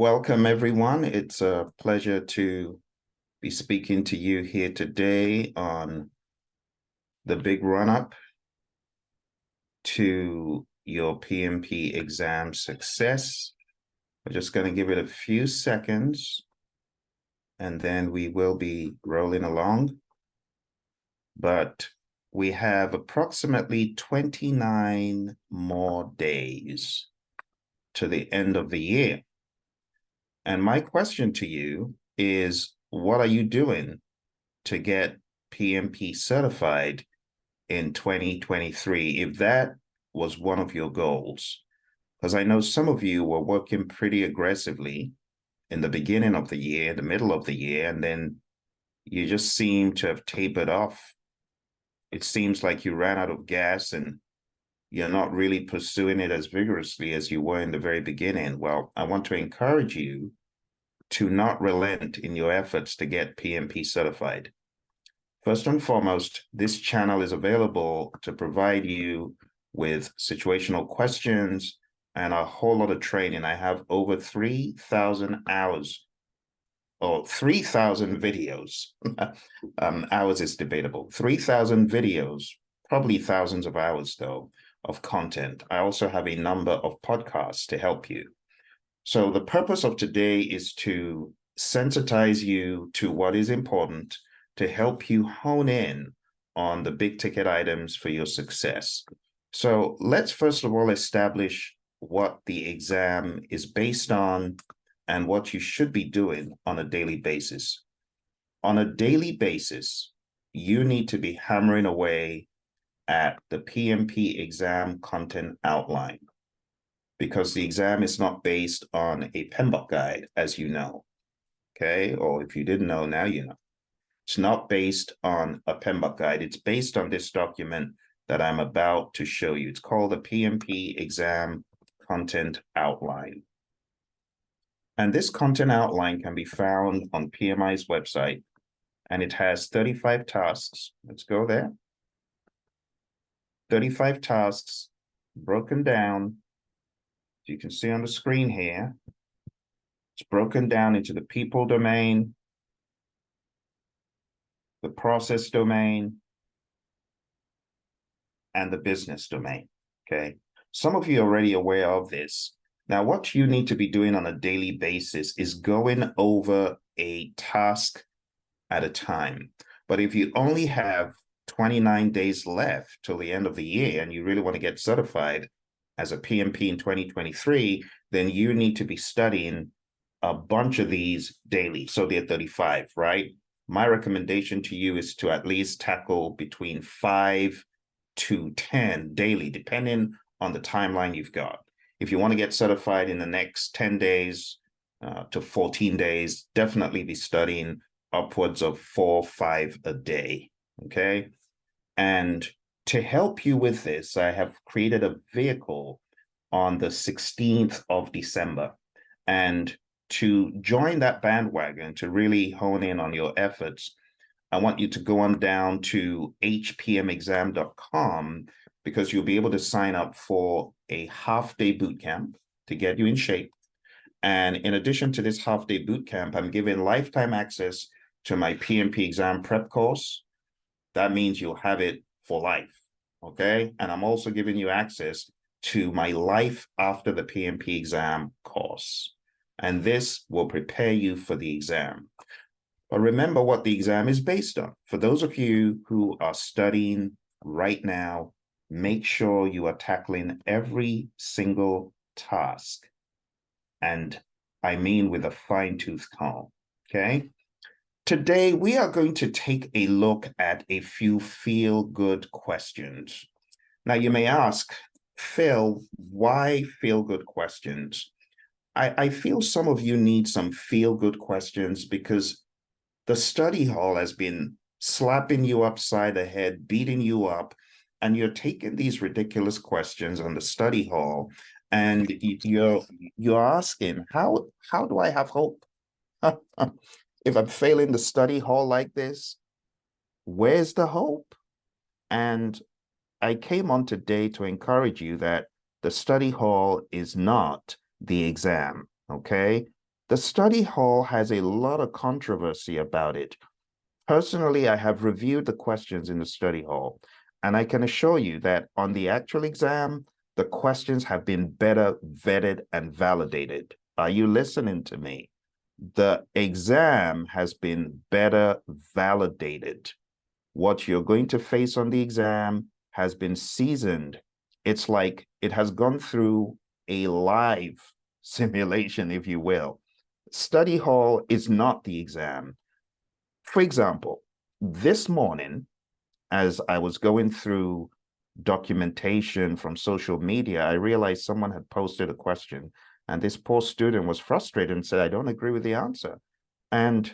Welcome, everyone. It's a pleasure to be speaking to you here today on the big run-up to your PMP exam success. We're just going to give it a few seconds, and then we will be rolling along. But we have approximately 29 more days to the end of the year. And my question to you is, what are you doing to get PMP certified in 2023, if that was one of your goals? Because I know some of you were working pretty aggressively in the beginning of the year, the middle of the year, and then you just seem to have tapered off. It seems like you ran out of gas and you're not really pursuing it as vigorously as you were in the very beginning. Well, I want to encourage you to not relent in your efforts to get PMP certified. First and foremost, this channel is available to provide you with situational questions and a whole lot of training. I have over 3,000 hours or 3,000 videos. Hours is debatable. 3,000 videos, probably thousands of hours though, of content. I also have a number of podcasts to help you. So the purpose of today is to sensitize you to what is important, to help you hone in on the big ticket items for your success. So let's first of all establish what the exam is based on and what you should be doing on a daily basis. On a daily basis, you need to be hammering away at the PMP exam content outline, because the exam is not based on a PMBOK guide, as you know, okay? Or if you didn't know, now you know. It's not based on a PMBOK guide. It's based on this document that I'm about to show you. It's called the PMP Exam Content Outline. And this content outline can be found on PMI's website, and it has 35 tasks. Let's go there. 35 tasks broken down. You can see on the screen here, it's broken down into the people domain, the process domain, and the business domain, okay? Some of you are already aware of this. Now, what you need to be doing on a daily basis is going over a task at a time. But if you only have 29 days left till the end of the year and you really want to get certified as a PMP in 2023, then you need to be studying a bunch of these daily. So they're 35, right? My recommendation to you is to at least tackle between 5 to 10 daily, depending on the timeline you've got. If you want to get certified in the next 10 days to 14 days, definitely be studying upwards of 4 or 5 a day, okay? And to help you with this, I have created a vehicle on the 16th of December. And to join that bandwagon, to really hone in on your efforts, I want you to go on down to hpmexam.com, because you'll be able to sign up for a half-day boot camp to get you in shape. And in addition to this half-day boot camp, I'm giving lifetime access to my PMP exam prep course. That means you'll have it for life, okay? And I'm also giving you access to my Life After the PMP Exam course. And this will prepare you for the exam. But remember what the exam is based on. For those of you who are studying right now, make sure you are tackling every single task. And I mean with a fine-tooth comb, okay? Today, we are going to take a look at a few feel-good questions. Now, you may ask, Phil, why feel-good questions? I feel some of you need some feel-good questions because the study hall has been slapping you upside the head, beating you up, and you're taking these ridiculous questions on the study hall, and you're asking, how do I have hope? If I'm failing the study hall like this, where's the hope? And I came on today to encourage you that the study hall is not the exam, okay? The study hall has a lot of controversy about it. Personally, I have reviewed the questions in the study hall, and I can assure you that on the actual exam, the questions have been better vetted and validated. Are you listening to me? The exam has been better validated. What you're going to face on the exam has been seasoned. It's like it has gone through a live simulation, if you will. Study hall is not the exam. For example, this morning, as I was going through documentation from social media, I realized someone had posted a question, and this poor student was frustrated and said, I don't agree with the answer. And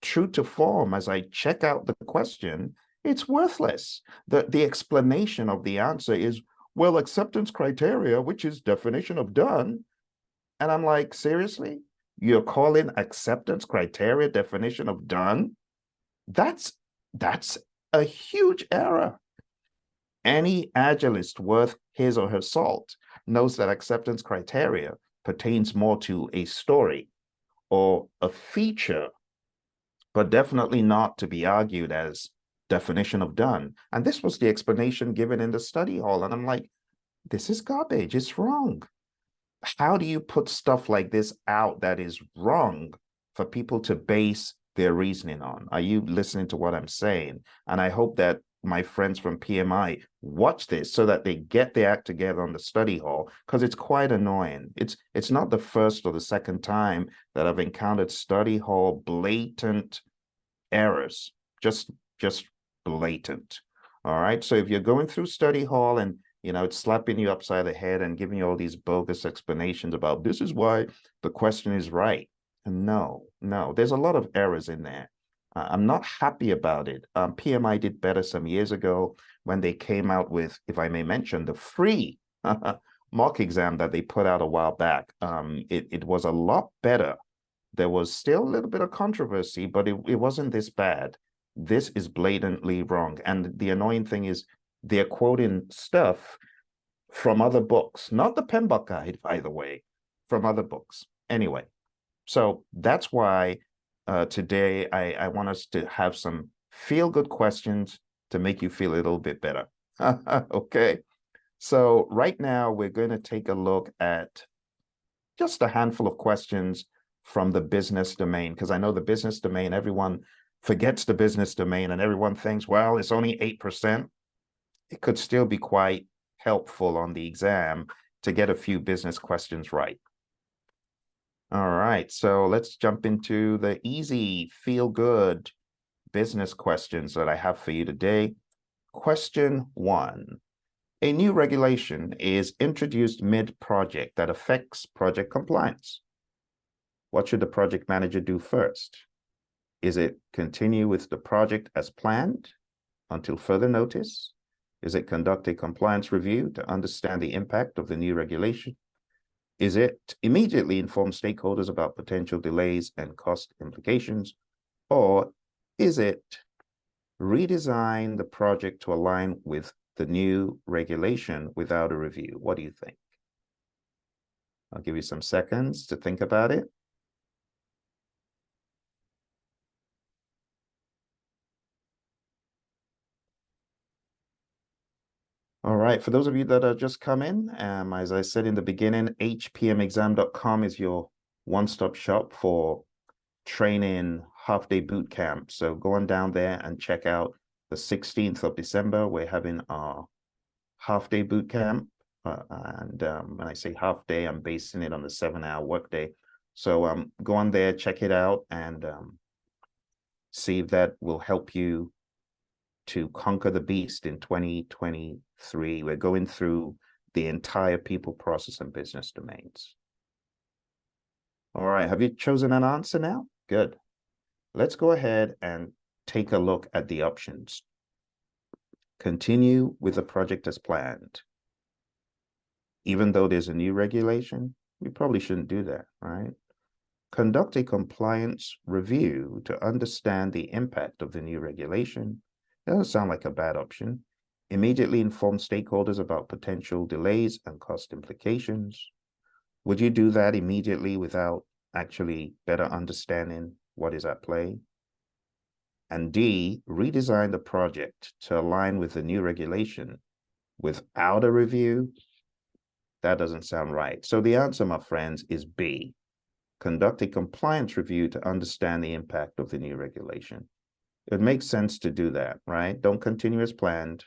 true to form, as I check out the question, it's worthless. The explanation of the answer is, well, acceptance criteria, which is definition of done. And I'm like, seriously? You're calling acceptance criteria definition of done? That's a huge error. Any agilist worth his or her salt knows that acceptance criteria pertains more to a story or a feature, but definitely not to be argued as definition of done. And this was the explanation given in the study hall. And I'm like, this is garbage. It's wrong. How do you put stuff like this out that is wrong for people to base their reasoning on? Are you listening to what I'm saying? And I hope that my friends from PMI watch this so that they get their act together on the study hall, because it's quite annoying. It's not the first or the second time that I've encountered study hall blatant errors, just blatant. All right. So if you're going through study hall and it's slapping you upside the head and giving you all these bogus explanations about this is why the question is right. And no, there's a lot of errors in there. I'm not happy about it. PMI did better some years ago when they came out with, if I may mention, the free mock exam that they put out a while back. It was a lot better. There was still a little bit of controversy, but it wasn't this bad. This is blatantly wrong. And the annoying thing is they're quoting stuff from other books, not the PMBOK guide, by the way, from other books. Anyway, so that's why today I want us to have some feel-good questions to make you feel a little bit better. Okay, so right now we're going to take a look at just a handful of questions from the business domain, because I know the business domain, everyone forgets the business domain and everyone thinks, well, it's only 8%. It could still be quite helpful on the exam to get a few business questions right. All right, so let's jump into the easy, feel-good business questions that I have for you today. Question 1. A new regulation is introduced mid-project that affects project compliance. What should the project manager do first? Is it continue with the project as planned until further notice? Is it conduct a compliance review to understand the impact of the new regulation? Is it immediately inform stakeholders about potential delays and cost implications? Or is it redesign the project to align with the new regulation without a review? What do you think? I'll give you some seconds to think about it. All right, for those of you that are just come in, as I said in the beginning, hpmexam.com is your one-stop shop for training half-day boot camp. So go on down there and check out the 16th of December. We're having our half-day boot camp. And when I say half-day, I'm basing it on the 7-hour workday. So go on there, check it out, and see if that will help you to conquer the beast in 2023. We're going through the entire people, process, and business domains. All right, have you chosen an answer now? Good. Let's go ahead and take a look at the options. Continue with the project as planned. Even though there's a new regulation, we probably shouldn't do that, right? Conduct a compliance review to understand the impact of the new regulation. Doesn't sound like a bad option. Immediately inform stakeholders about potential delays and cost implications. Would you do that immediately without actually better understanding what is at play. And D, redesign the project to align with the new regulation without a review. That doesn't sound right. So the answer, my friends, is B. Conduct a compliance review to understand the impact of the new regulation. It makes sense to do that, right? Don't continue as planned.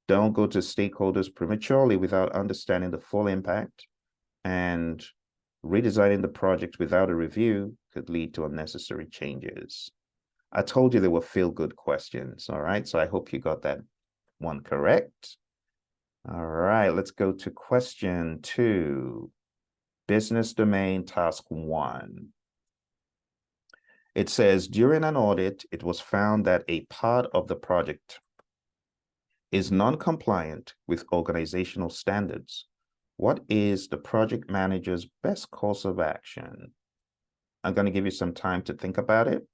Don't go to stakeholders prematurely without understanding the full impact. And redesigning the project without a review could lead to unnecessary changes. I told you they were feel-good questions, all right? So I hope you got that one correct. All right, let's go to question 2. Business domain task 1. It says, during an audit, it was found that a part of the project is non-compliant with organizational standards. What is the project manager's best course of action? I'm going to give you some time to think about it.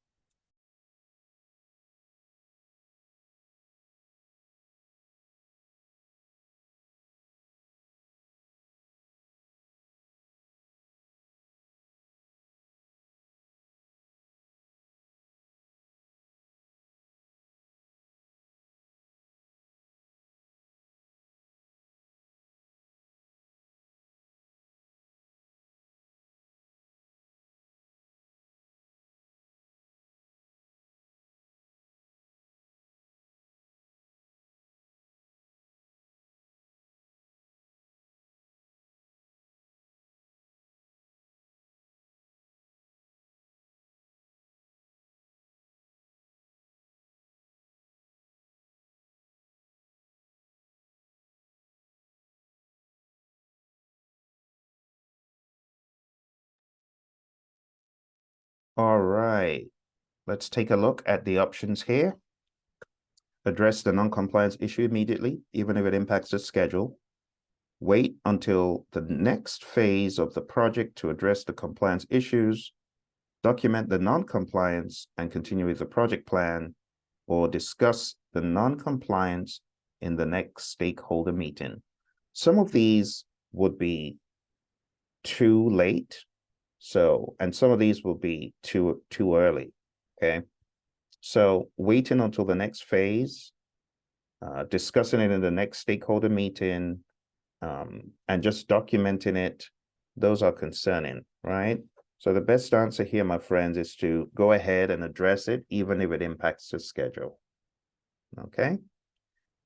All right, let's take a look at the options here. Address the non-compliance issue immediately, even if it impacts the schedule. Wait until the next phase of the project to address the compliance issues. Document the non-compliance and continue with the project plan, or discuss the non-compliance in the next stakeholder meeting. Some of these would be too late. And some of these will be too early, okay? So waiting until the next phase, discussing it in the next stakeholder meeting, and just documenting it, those are concerning, right? So the best answer here, my friends, is to go ahead and address it, even if it impacts the schedule, okay?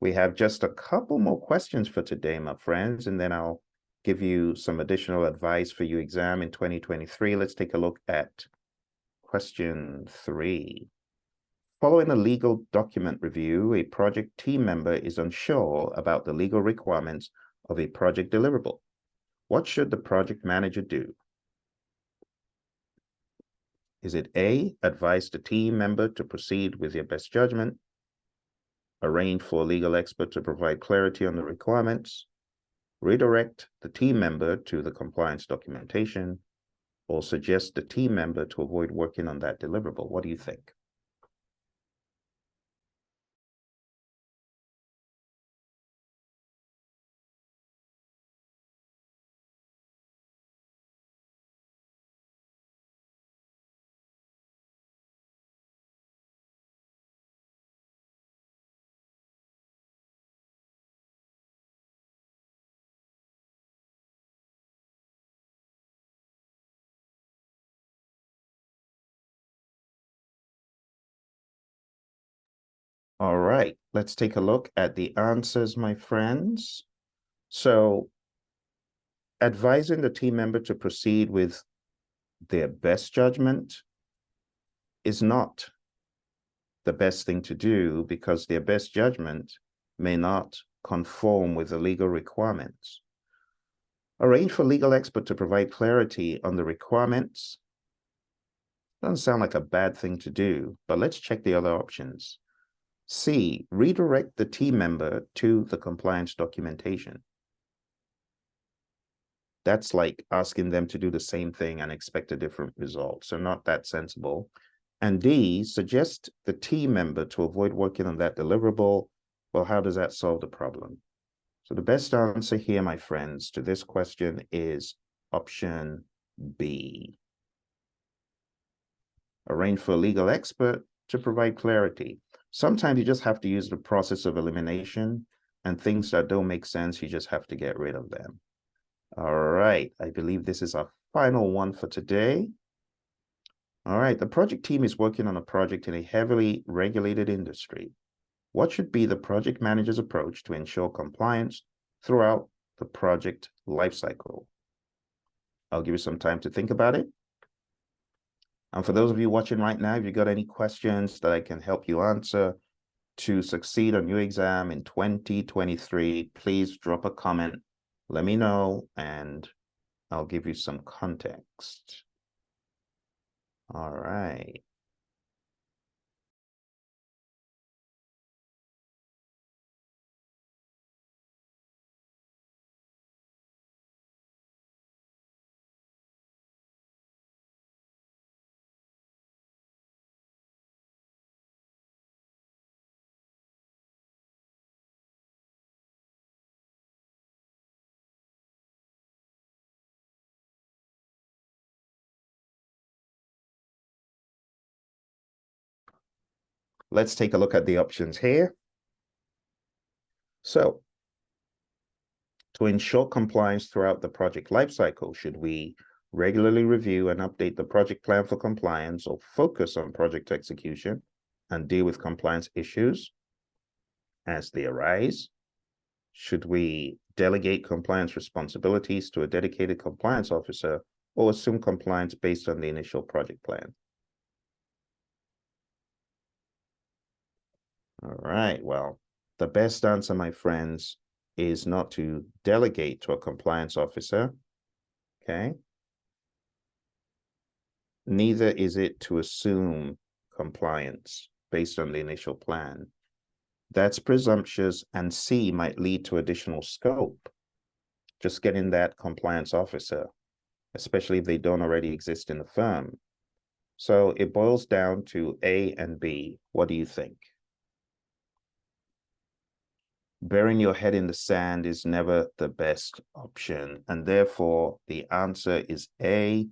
We have just a couple more questions for today, my friends, and then I'll give you some additional advice for your exam in 2023. Let's take a look at question 3. Following a legal document review, a project team member is unsure about the legal requirements of a project deliverable. What should the project manager do? Is it A, advise the team member to proceed with their best judgment, arrange for a legal expert to provide clarity on the requirements, redirect the team member to the compliance documentation, or suggest the team member to avoid working on that deliverable? What do you think? All right, let's take a look at the answers, my friends. So, advising the team member to proceed with their best judgment is not the best thing to do, because their best judgment may not conform with the legal requirements. Arrange for legal expert to provide clarity on the requirements. Doesn't sound like a bad thing to do, but let's check the other options. C, redirect the team member to the compliance documentation. That's like asking them to do the same thing and expect a different result. So not that sensible. And D, suggest the team member to avoid working on that deliverable. Well, how does that solve the problem? So the best answer here, my friends, to this question is option B. arrange for a legal expert to provide clarity. Sometimes you just have to use the process of elimination, and things that don't make sense, you just have to get rid of them. All right, I believe this is our final one for today. All right, the project team is working on a project in a heavily regulated industry. What should be the project manager's approach to ensure compliance throughout the project lifecycle? I'll give you some time to think about it. And for those of you watching right now, if you got any questions that I can help you answer to succeed on your exam in 2023, please drop a comment. Let me know, and I'll give you some context. All right. Let's take a look at the options here. So, to ensure compliance throughout the project lifecycle, should we regularly review and update the project plan for compliance, or focus on project execution and deal with compliance issues as they arise? Should we delegate compliance responsibilities to a dedicated compliance officer, or assume compliance based on the initial project plan? All right, well, the best answer, my friends, is not to delegate to a compliance officer, okay? Neither is it to assume compliance based on the initial plan. That's presumptuous, and C might lead to additional scope. Just getting that compliance officer, especially if they don't already exist in the firm. So it boils down to A and B. What do you think? Burying your head in the sand is never the best option, and therefore the answer is A.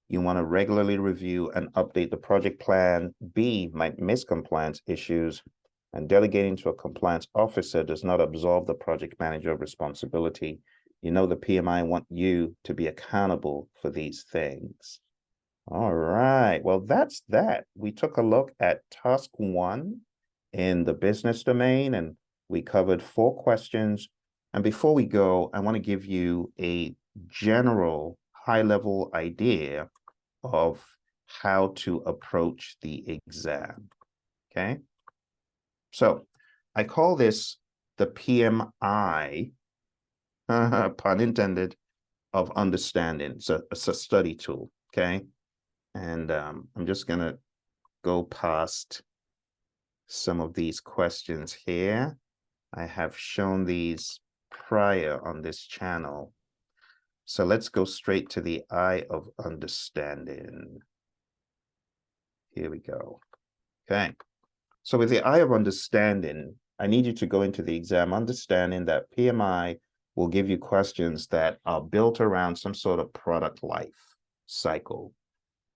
You want to regularly review and update the project plan. B might miss compliance issues, and delegating to a compliance officer does not absolve the project manager of responsibility. You know, the PMI want you to be accountable for these things. All right, well, that's that. We took a look at task 1 in the business domain, and we covered 4 questions. And before we go, I want to give you a general high-level idea of how to approach the exam, okay? So I call this the PMI, pun intended, of understanding. So it's a study tool, okay? And I'm just going to go past some of these questions here. I have shown these prior on this channel. So let's go straight to the eye of understanding. Here we go. Okay. So with the eye of understanding, I need you to go into the exam understanding that PMI will give you questions that are built around some sort of product life cycle.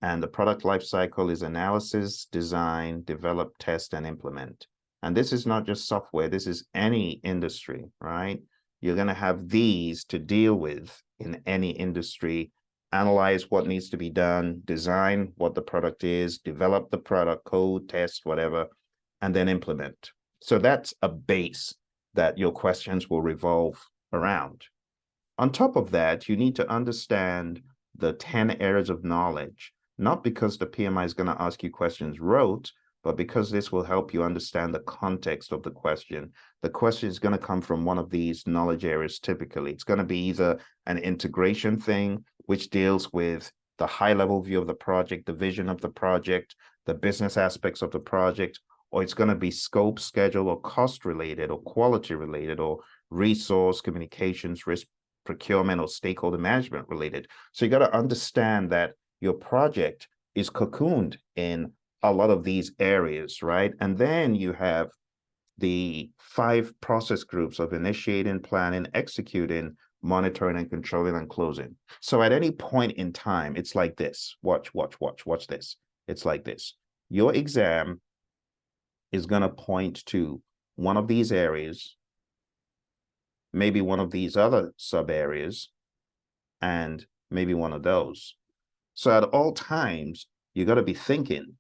And the product life cycle is analysis, design, develop, test, and implement. And this is not just software. This is any industry, right? You're going to have these to deal with in any industry. Analyze what needs to be done, design what the product is, develop the product, code, test, whatever, and then implement. So that's a base that your questions will revolve around. On top of that, you need to understand the 10 areas of knowledge, not because the PMI is going to ask you questions rote, but because this will help you understand the context of the question. The question is going to come from one of these knowledge areas typically. It's going to be either an integration thing, which deals with the high-level view of the project, the vision of the project, the business aspects of the project, or it's going to be scope, schedule, or cost-related, or quality-related, or resource, communications, risk, procurement, or stakeholder management related. So you got to understand that your project is cocooned in a lot of these areas, right? And then you have the 5 process groups of initiating, planning, executing, monitoring, and controlling, and closing. So at any point in time, it's like this. Watch this. It's like this. Your exam is going to point to one of these areas, maybe one of these other sub areas, and maybe one of those. So at all times, you got to be thinking,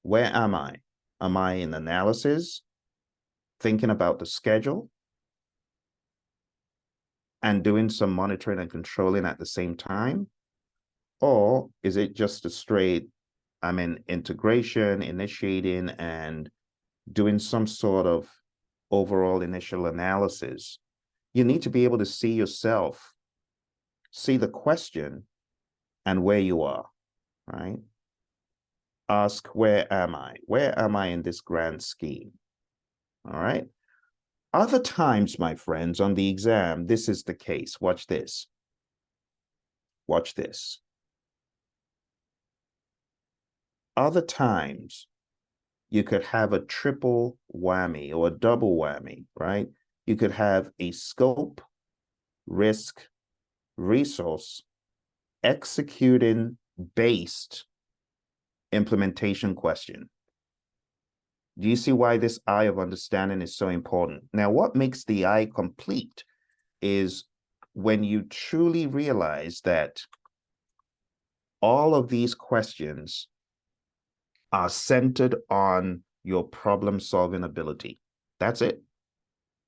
where am I? Am I in analysis, thinking about the schedule, and doing some monitoring and controlling at the same time? Or is it just a straight, I'm in integration, initiating, and doing some sort of overall initial analysis? You need to be able to see yourself, see the question, and where you are, right? Ask, where am I? Where am I in this grand scheme? All right. Other times, my friends, on the exam, this is the case. Watch this. Watch this. Other times, you could have a triple whammy or a double whammy, right? You could have a scope, risk, resource, executing based implementation question. Do you see why this eye of understanding is so important? Now, what makes the eye complete is when you truly realize that all of these questions are centered on your problem-solving ability. That's it.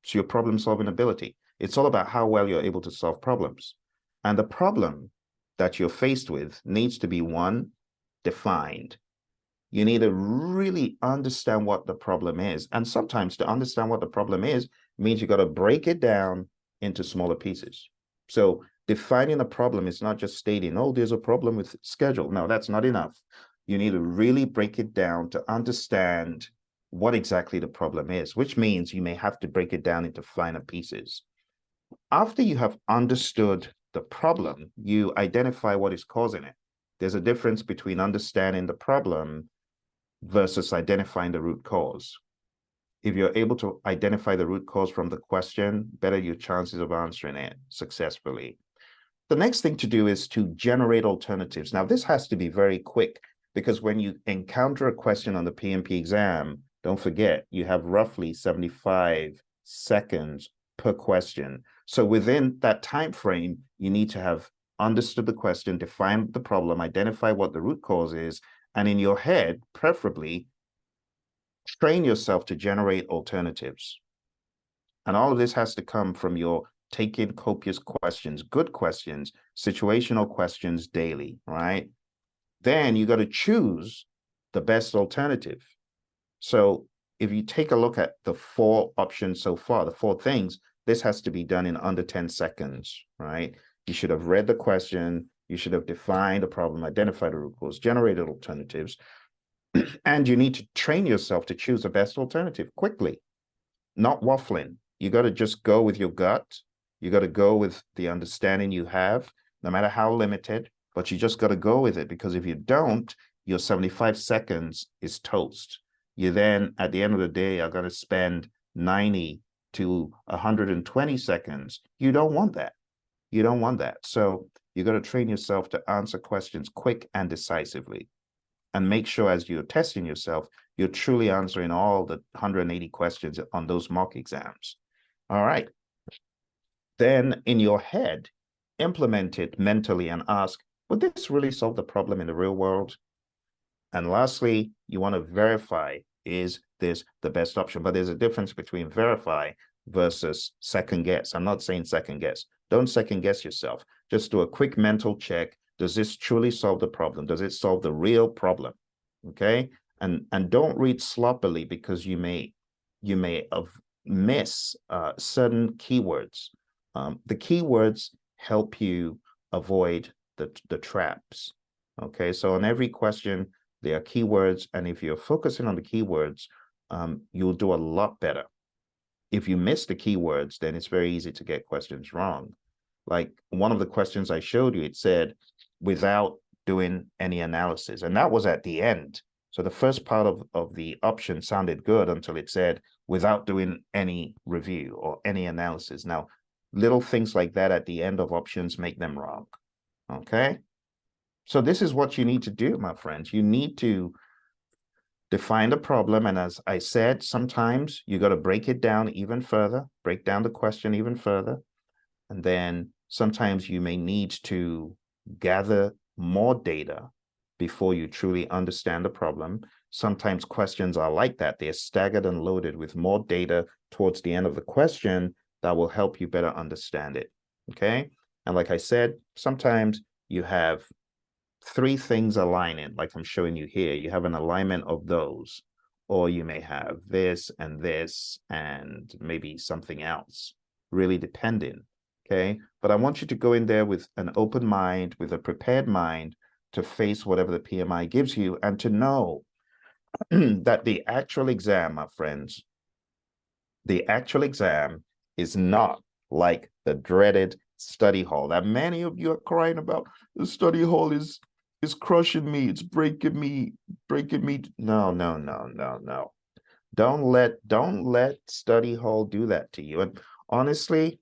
It's your problem-solving ability. It's all about how well you're able to solve problems. And the problem that you're faced with needs to be, one, defined. You need to really understand what the problem is. And sometimes to understand what the problem is means you got to break it down into smaller pieces. So defining a problem is not just stating, oh, there's a problem with schedule. No, that's not enough. You need to really break it down to understand what exactly the problem is, which means you may have to break it down into finer pieces. After you have understood the problem, you identify what is causing it. There's a difference between understanding the problem versus identifying the root cause. If you're able to identify the root cause from the question, better your chances of answering it successfully. The next thing to do is to generate alternatives. Now, this has to be very quick because when you encounter a question on the PMP exam, don't forget, you have roughly 75 seconds per question. So within that time frame, you need to have understood the question, defined the problem, identify what the root cause is, and in your head, preferably, train yourself to generate alternatives. And all of this has to come from your taking copious questions, good questions, situational questions daily, right? Then you got to choose the best alternative. So if you take a look at the 4 options so far, the 4 things, this has to be done in under 10 seconds, right? You should have read the question, you should have defined a problem, identified the root cause, generated alternatives, and you need to train yourself to choose the best alternative quickly, not waffling. You got to just go with your gut. You got to go with the understanding you have, no matter how limited, but you just got to go with it, because if you don't, your 75 seconds is toast. You then, at the end of the day, are going to spend 90 to 120 seconds. You don't want that. You don't want that. So you got to train yourself to answer questions quick and decisively. And make sure as you're testing yourself, you're truly answering all the 180 questions on those mock exams. All right. Then in your head, implement it mentally and ask, would this really solve the problem in the real world? And lastly, you want to verify, is this the best option? But there's a difference between verify versus second guess. I'm not saying second guess. Don't second guess yourself. Just do a quick mental check. Does this truly solve the problem? Does it solve the real problem? Okay. And don't read sloppily, because you may miss certain keywords. The keywords help you avoid the traps. Okay. So on every question, there are keywords. And if you're focusing on the keywords, you'll do a lot better. If you miss the keywords, then it's very easy to get questions wrong. Like one of the questions I showed you, it said, without doing any analysis. And that was at the end. So the first part of the option sounded good until it said, without doing any review or any analysis. Now, little things like that at the end of options make them wrong. Okay. So this is what you need to do, my friends. You need to define the problem. And as I said, sometimes you got to break it down even further, break down the question even further. And then sometimes you may need to gather more data before you truly understand the problem. Sometimes questions are like that. They're staggered and loaded with more data towards the end of the question that will help you better understand it. Okay. And like I said, sometimes you have three things aligning, like I'm showing you here. You have an alignment of those, or you may have this and maybe something else, really depending. Okay. But I want you to go in there with an open mind, with a prepared mind to face whatever the PMI gives you, and to know that the actual exam, my friends, the actual exam is not like the dreaded study hall that many of you are crying about. The study hall is crushing me, it's breaking me. No, no, no, no, no. Don't let study hall do that to you. And honestly,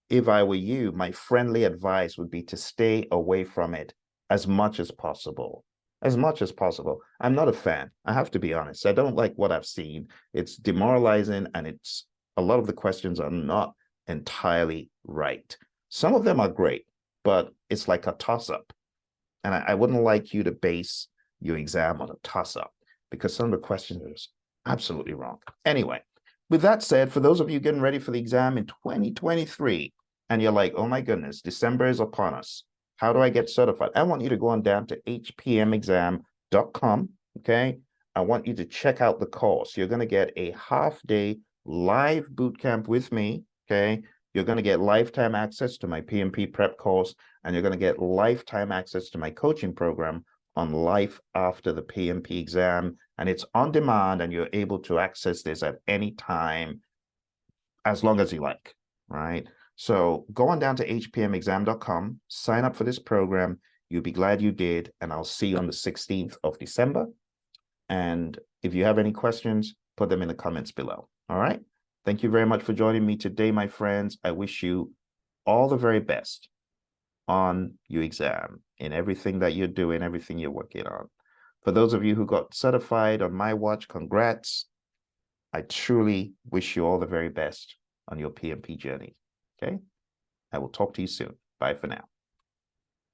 if I were you, my friendly advice would be to stay away from it as much as possible. As much as possible. I'm not a fan. I have to be honest. I don't like what I've seen. It's demoralizing, and it's a lot of the questions are not entirely right. Some of them are great, but it's like a toss-up. And I wouldn't like you to base your exam on a toss-up, because some of the questions are absolutely wrong. Anyway, with that said, for those of you getting ready for the exam in 2023, and you're like, oh my goodness, December is upon us. How do I get certified? I want you to go on down to hpmexam.com, okay? I want you to check out the course. You're going to get a half-day live bootcamp with me, okay? You're going to get lifetime access to my PMP prep course, and you're going to get lifetime access to my coaching program on life after the PMP exam. And it's on demand, and you're able to access this at any time, as long as you like, right? So go on down to hpmexam.com, sign up for this program. You'll be glad you did, and I'll see you on the 16th of December. And if you have any questions, put them in the comments below. All right. Thank you very much for joining me today, my friends. I wish you all the very best on your exam, in everything that you're doing, everything you're working on. For those of you who got certified on my watch, congrats. I truly wish you all the very best on your PMP journey. Okay. I will talk to you soon. Bye for now.